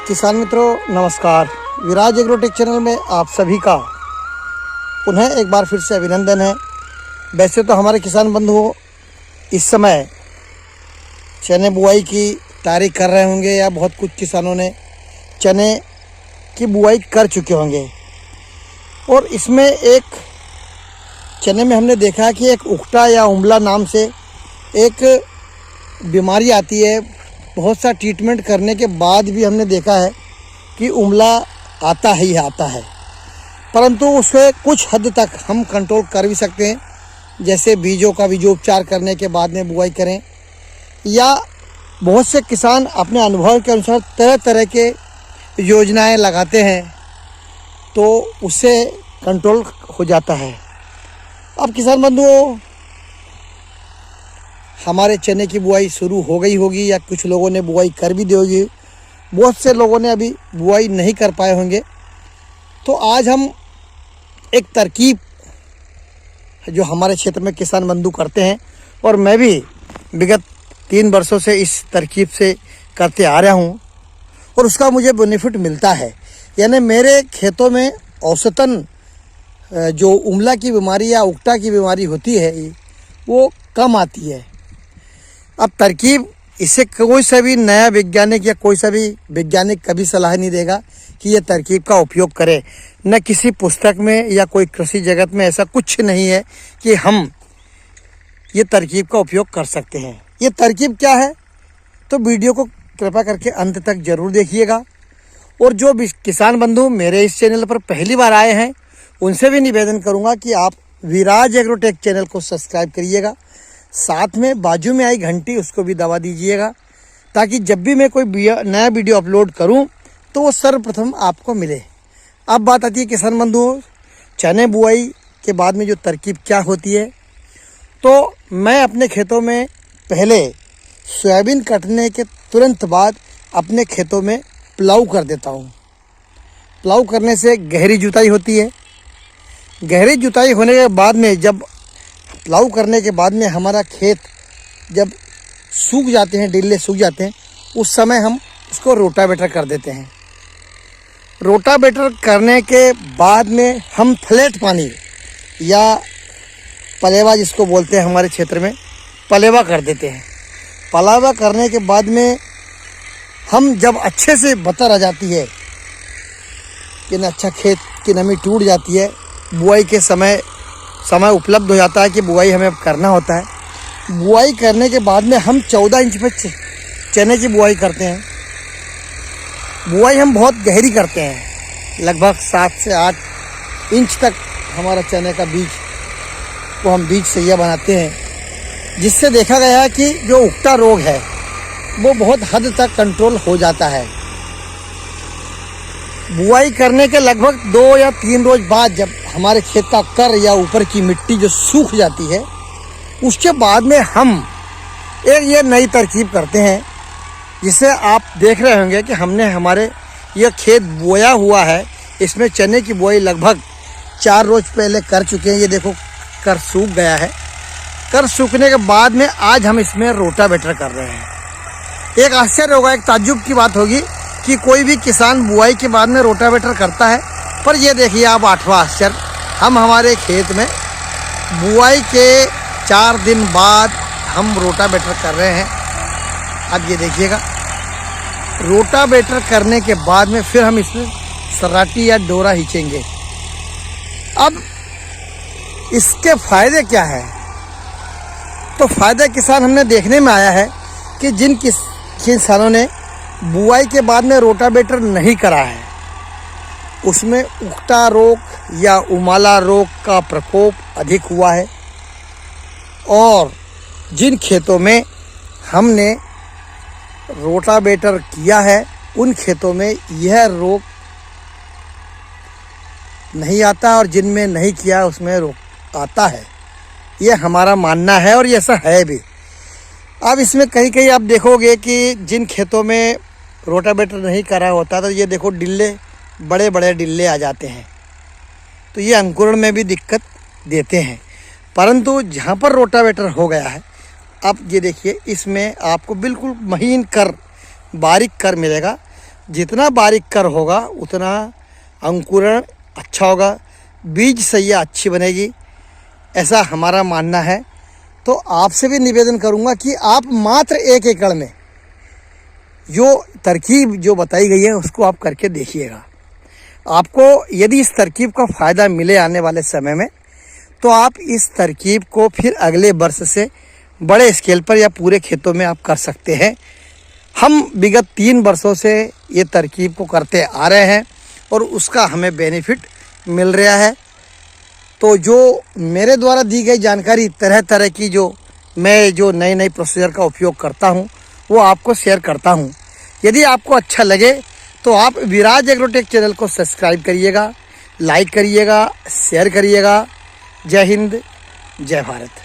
किसान मित्रों नमस्कार। विराज एग्रोटेक चैनल में आप सभी का पुनः एक बार फिर से अभिनंदन है। वैसे तो हमारे किसान बंधु इस समय चने बुआई की तैयारी कर रहे होंगे या बहुत कुछ किसानों ने चने की बुआई कर चुके होंगे। और इसमें एक चने में हमने देखा कि एक उकटा या उमला नाम से एक बीमारी आती है। बहुत सा ट्रीटमेंट करने के बाद भी हमने देखा है कि उमला आता ही आता है, परंतु उसे कुछ हद तक हम कंट्रोल कर भी सकते हैं, जैसे बीजों का बीजोपचार करने के बाद में बुआई करें, या बहुत से किसान अपने अनुभव के अनुसार तरह तरह के योजनाएं लगाते हैं तो उससे कंट्रोल हो जाता है। अब किसान बंधुओं, हमारे चने की बुआई शुरू हो गई होगी या कुछ लोगों ने बुआई कर भी दी होगी, बहुत से लोगों ने अभी बुआई नहीं कर पाए होंगे। तो आज हम एक तरकीब जो हमारे क्षेत्र में किसान बंधु करते हैं और मैं भी विगत 3 वर्षों से इस तरकीब से करते आ रहा हूँ और उसका मुझे बेनिफिट मिलता है। यानी मेरे खेतों में औसतन जो उमला की बीमारी या उकटा की बीमारी होती है वो कम आती है। अब तरकीब, इससे कोई सा भी नया वैज्ञानिक या कोई सा भी वैज्ञानिक कभी सलाह नहीं देगा कि ये तरकीब का उपयोग करें। न किसी पुस्तक में या कोई कृषि जगत में ऐसा कुछ नहीं है कि हम ये तरकीब का उपयोग कर सकते हैं। ये तरकीब क्या है तो वीडियो को कृपया करके अंत तक ज़रूर देखिएगा। और जो भी किसान बंधु मेरे इस चैनल पर पहली बार आए हैं उनसे भी निवेदन करूँगा कि आप विराज एग्रोटेक चैनल को सब्सक्राइब करिएगा, साथ में बाजू में आई घंटी उसको भी दबा दीजिएगा, ताकि जब भी मैं कोई नया वीडियो अपलोड करूं तो वो सर्वप्रथम आपको मिले। अब बात आती है किसान बंधुओं, चने बुआई के बाद में जो तरकीब क्या होती है। तो मैं अपने खेतों में पहले सोयाबीन कटने के तुरंत बाद अपने खेतों में प्लाऊ कर देता हूँ। प्लाऊ करने से गहरी जुताई होती है। गहरी जुताई होने के बाद में, जब प्लाऊ करने के बाद में हमारा खेत जब सूख जाते हैं, डिल्ले सूख जाते हैं, उस समय हम उसको रोटावेटर कर देते हैं। रोटावेटर करने के बाद में हम फ्लैट पानी या पलेवा, जिसको बोलते हैं हमारे क्षेत्र में पलेवा, कर देते हैं। पलेवा करने के बाद में हम जब अच्छे से बतर आ जाती है कि न अच्छा खेत की नमी टूट जाती है, बुआई के समय उपलब्ध हो जाता है कि बुआई हमें करना होता है। बुआई करने के बाद में हम 14 इंच पे चने की बुआई करते हैं। बुआई हम बहुत गहरी करते हैं, लगभग 7 से 8 इंच तक हमारा चने का बीज को हम बीज सैया बनाते हैं, जिससे देखा गया है कि जो उकटा रोग है वो बहुत हद तक कंट्रोल हो जाता है। बुआई करने के लगभग 2 या 3 रोज बाद जब हमारे खेत का कर या ऊपर की मिट्टी जो सूख जाती है, उसके बाद में हम एक ये नई तरकीब करते हैं, जिसे आप देख रहे होंगे कि हमने हमारे ये खेत बोया हुआ है। इसमें चने की बुआई लगभग 4 रोज पहले कर चुके हैं। ये देखो कर सूख गया है। कर सूखने के बाद में आज हम इसमें रोटावेटर कर रहे हैं। एक आश्चर्य होगा, एक ताज्जुब की बात होगी कि कोई भी किसान बुआई के बाद में रोटावेटर करता है, पर ये देखिए आप 8वां आश्चर्य, हम हमारे खेत में बुआई के 4 दिन बाद हम रोटावेटर कर रहे हैं। अब ये देखिएगा, रोटावेटर करने के बाद में फिर हम इसमें सराटी या डोरा खींचेंगे। अब इसके फायदे क्या है? तो फायदा किसान हमने देखने में आया है कि जिन किसानों ने बुआई के बाद में रोटावेटर नहीं करा है, उसमें उकटा रोग या उमाला रोग का प्रकोप अधिक हुआ है। और जिन खेतों में हमने रोटावेटर किया है उन खेतों में यह रोग नहीं आता, और जिनमें नहीं किया उसमें रोग आता है। ये हमारा मानना है और ये ऐसा है भी। अब इसमें कहीं कहीं आप देखोगे कि जिन खेतों में रोटावेटर नहीं करा होता, तो ये देखो डिल्ले, बड़े बड़े डिल्ले आ जाते हैं, तो ये अंकुरण में भी दिक्कत देते हैं। परंतु जहाँ पर रोटावेटर हो गया है, अब ये देखिए इसमें आपको बिल्कुल महीन कर, बारीक कर मिलेगा। जितना बारीक कर होगा उतना अंकुरण अच्छा होगा, बीज सैया अच्छी बनेगी, ऐसा हमारा मानना है। तो आपसे भी निवेदन करूंगा कि आप मात्र 1 एकड़ में जो तरकीब जो बताई गई है उसको आप करके देखिएगा। आपको यदि इस तरकीब का फ़ायदा मिले आने वाले समय में, तो आप इस तरकीब को फिर अगले वर्ष से बड़े स्केल पर या पूरे खेतों में आप कर सकते हैं। हम विगत 3 वर्षों से ये तरकीब को करते आ रहे हैं और उसका हमें बेनिफिट मिल रहा है। तो जो मेरे द्वारा दी गई जानकारी, तरह तरह की जो मैं जो नई नई प्रोसीजर का उपयोग करता हूँ वो आपको शेयर करता हूँ। यदि आपको अच्छा लगे तो आप विराज एग्रोटेक चैनल को सब्सक्राइब करिएगा, लाइक करिएगा, शेयर करिएगा। जय हिंद, जय भारत।